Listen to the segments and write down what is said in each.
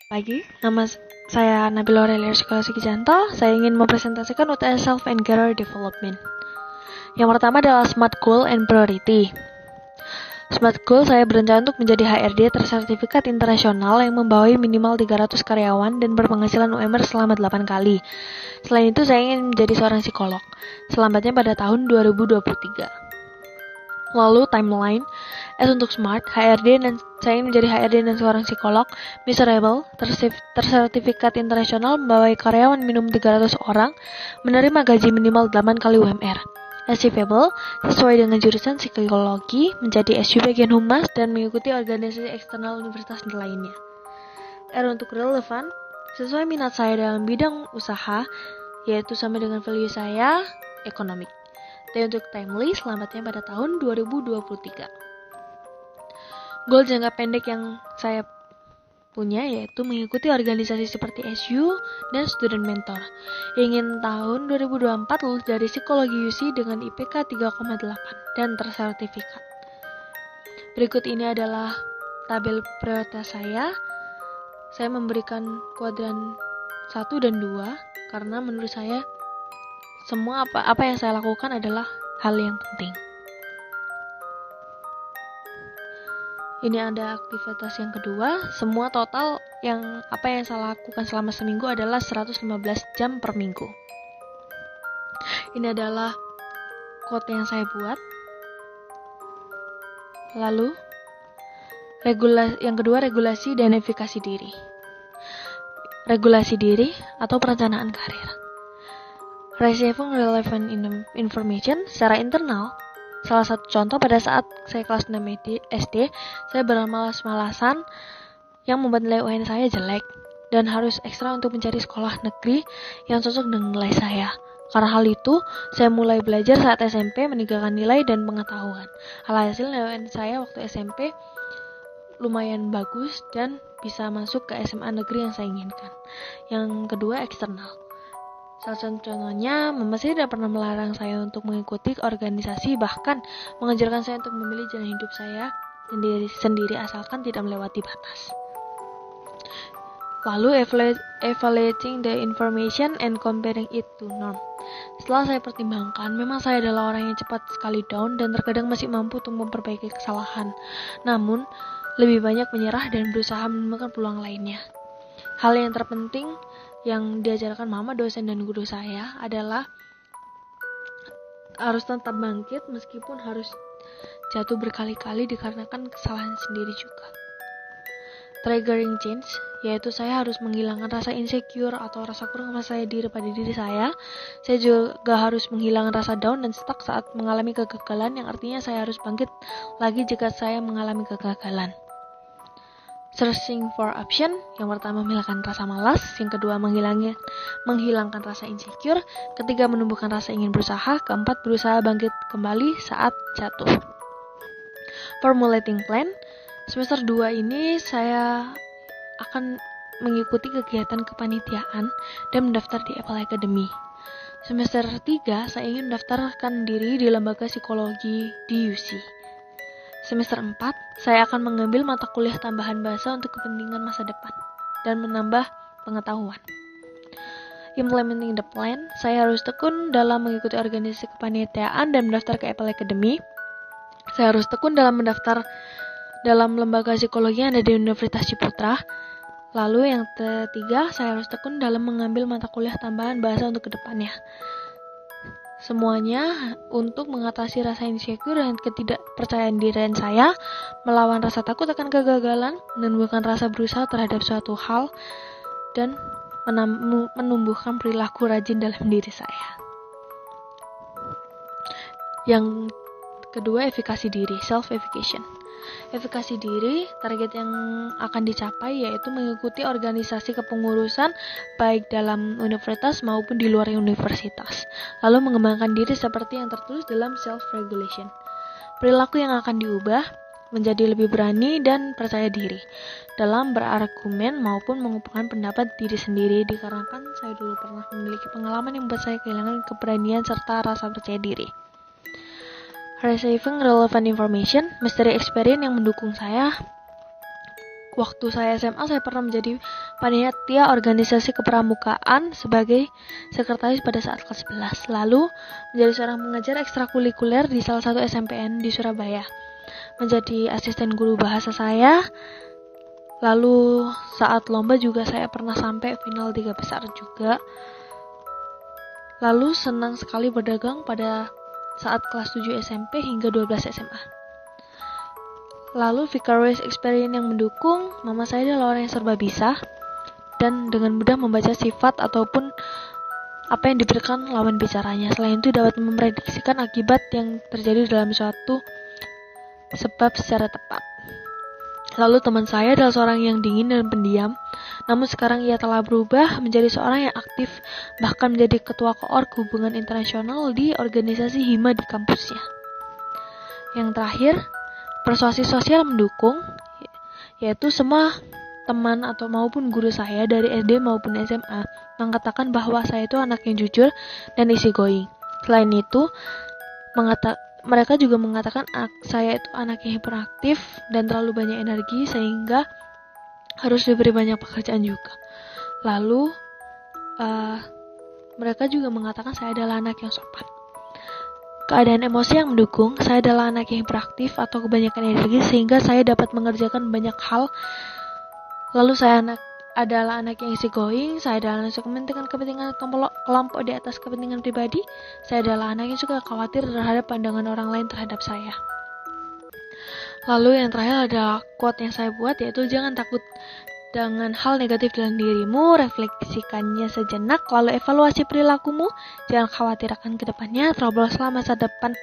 Pagi, saya Nabila Aurelia Sekolah Sugijanto. Saya ingin mempresentasikan UTS Self and Career Development. Yang pertama adalah Smart Goal and Priority. Smart Goal, saya berencana untuk menjadi HRD tersertifikat internasional yang membawahi minimal 300 karyawan dan berpenghasilan UMR selama 8 kali. Selain itu, saya ingin menjadi seorang psikolog, selambatnya pada tahun 2023. Lalu timeline, S untuk Smart, HRD, dan saya ingin menjadi HRD dan seorang psikolog. Miserable, tersertifikat internasional, membawahi karyawan minimum 300 orang, menerima gaji minimal 8 kali UMR. Achievable, sesuai dengan jurusan psikologi, menjadi SU bagian humas, dan mengikuti organisasi eksternal universitas lainnya. R untuk Relevant, sesuai minat saya dalam bidang usaha, yaitu sama dengan value saya, ekonomi. T untuk Timely, selamatnya pada tahun 2023. Goal jangka pendek yang saya punya yaitu mengikuti organisasi seperti SU dan Student Mentor. Ingin tahun 2024 lulus dari psikologi UC dengan IPK 3,8 dan tersertifikat. Berikut ini adalah tabel prioritas saya. Saya memberikan kuadran 1 dan 2 karena menurut saya semua apa yang saya lakukan adalah hal yang penting. Ini ada aktivitas yang kedua. Semua total yang saya lakukan selama seminggu adalah 115 jam per minggu. Ini adalah quote yang saya buat. Lalu yang kedua, regulasi dan efikasi diri. Regulasi diri atau perencanaan karir. Receiving relevant information secara internal. Salah satu contoh, pada saat saya kelas 6 SD, saya bermalas-malasan yang membuat nilai UN saya jelek dan harus ekstra untuk mencari sekolah negeri yang cocok dengan nilai saya. Karena hal itu, saya mulai belajar saat SMP meninggalkan nilai dan pengetahuan. Alhasil nilai UN saya waktu SMP lumayan bagus dan bisa masuk ke SMA negeri yang saya inginkan. Yang kedua, eksternal. Salah satu contohnya, mama saya tidak pernah melarang saya untuk mengikuti organisasi, bahkan mengajarkan saya untuk memilih jalan hidup saya sendiri asalkan tidak melewati batas. Lalu evaluating the information and comparing it to norm. Setelah saya pertimbangkan, memang saya adalah orang yang cepat sekali down dan terkadang masih mampu untuk memperbaiki kesalahan. Namun, lebih banyak menyerah dan berusaha menemukan peluang lainnya. Hal yang terpenting yang diajarkan mama, dosen, dan guru saya adalah harus tetap bangkit meskipun harus jatuh berkali-kali dikarenakan kesalahan sendiri juga. Triggering change, yaitu saya harus menghilangkan rasa insecure atau rasa kurang percaya diri pada diri saya. Saya juga harus menghilangkan rasa down dan stuck saat mengalami kegagalan, yang artinya saya harus bangkit lagi jika saya mengalami kegagalan. Searching for option, yang pertama menghilangkan rasa malas, yang kedua menghilangkan rasa insecure, ketiga menumbuhkan rasa ingin berusaha, keempat berusaha bangkit kembali saat jatuh. Formulating plan, semester 2 ini saya akan mengikuti kegiatan kepanitiaan dan mendaftar di Apple Academy. Semester 3 saya ingin mendaftarkan diri di lembaga psikologi di UC. Semester 4, saya akan mengambil mata kuliah tambahan bahasa untuk kepentingan masa depan dan menambah pengetahuan. Implementing the plan, saya harus tekun dalam mengikuti organisasi kepanitiaan dan mendaftar ke Apple Academy. Saya harus tekun dalam mendaftar dalam lembaga psikologi yang ada di Universitas Ciputra. Lalu yang ketiga, saya harus tekun dalam mengambil mata kuliah tambahan bahasa untuk kedepannya. Semuanya untuk mengatasi rasa insecure dan ketidakpercayaan diri saya, melawan rasa takut akan kegagalan, menumbuhkan rasa berusaha terhadap suatu hal, dan menumbuhkan perilaku rajin dalam diri saya. Yang kedua, efikasi diri, self-effication. Efikasi diri, target yang akan dicapai yaitu mengikuti organisasi kepengurusan baik dalam universitas maupun di luar universitas. Lalu mengembangkan diri seperti yang tertulis dalam self-regulation. Perilaku yang akan diubah menjadi lebih berani dan percaya diri dalam berargumen maupun mengungkapkan pendapat diri sendiri, dikarenakan saya dulu pernah memiliki pengalaman yang membuat saya kehilangan keberanian serta rasa percaya diri. Receiving relevant information, misteri experience yang mendukung saya, waktu saya SMA, saya pernah menjadi panitia organisasi kepramukaan sebagai sekretaris pada saat kelas 11. Lalu menjadi seorang pengajar ekstrakurikuler di salah satu SMPN di Surabaya. Menjadi asisten guru bahasa saya. Lalu saat lomba juga saya pernah sampai final 3 besar juga. Lalu senang sekali berdagang pada saat kelas 7 SMP hingga 12 SMA. Lalu vicarious experience yang mendukung, mama saya adalah orang yang serba bisa dan dengan mudah membaca sifat ataupun apa yang diberikan lawan bicaranya. Selain itu dapat memprediksikan akibat yang terjadi dalam suatu sebab secara tepat. Lalu teman saya adalah seorang yang dingin dan pendiam, namun sekarang ia telah berubah menjadi seorang yang aktif, bahkan menjadi ketua koor hubungan internasional di organisasi HIMA di kampusnya. Yang terakhir, persuasi sosial mendukung, yaitu semua teman atau maupun guru saya dari SD maupun SMA mengatakan bahwa saya itu anak yang jujur dan easygoing. Selain itu, mereka juga mengatakan saya itu anak yang hiperaktif dan terlalu banyak energi sehingga harus diberi banyak pekerjaan juga. Lalu, mereka juga mengatakan saya adalah anak yang sopan. Keadaan emosi yang mendukung, saya adalah anak yang hiperaktif atau kebanyakan energi sehingga saya dapat mengerjakan banyak hal. Lalu saya adalah anak yang easygoing, saya adalah anak yang suka mementingkan kepentingan kelompok di atas kepentingan pribadi, saya adalah anak yang suka khawatir terhadap pandangan orang lain terhadap saya. Lalu yang terakhir adalah quote yang saya buat, yaitu jangan takut dengan hal negatif dalam dirimu, refleksikannya sejenak, lalu evaluasi perilakumu, jangan khawatir akan kedepannya, terobroslah masa depan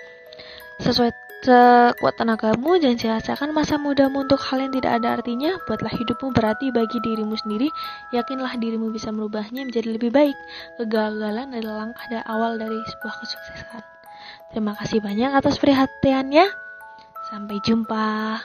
sesuai sekuat tenagamu, jangan sia-siakan masa mudamu untuk hal yang tidak ada artinya, buatlah hidupmu berarti bagi dirimu sendiri, yakinlah dirimu bisa merubahnya menjadi lebih baik, kegagalan adalah langkah awal dari sebuah kesuksesan. Terima kasih banyak atas perhatiannya, sampai jumpa.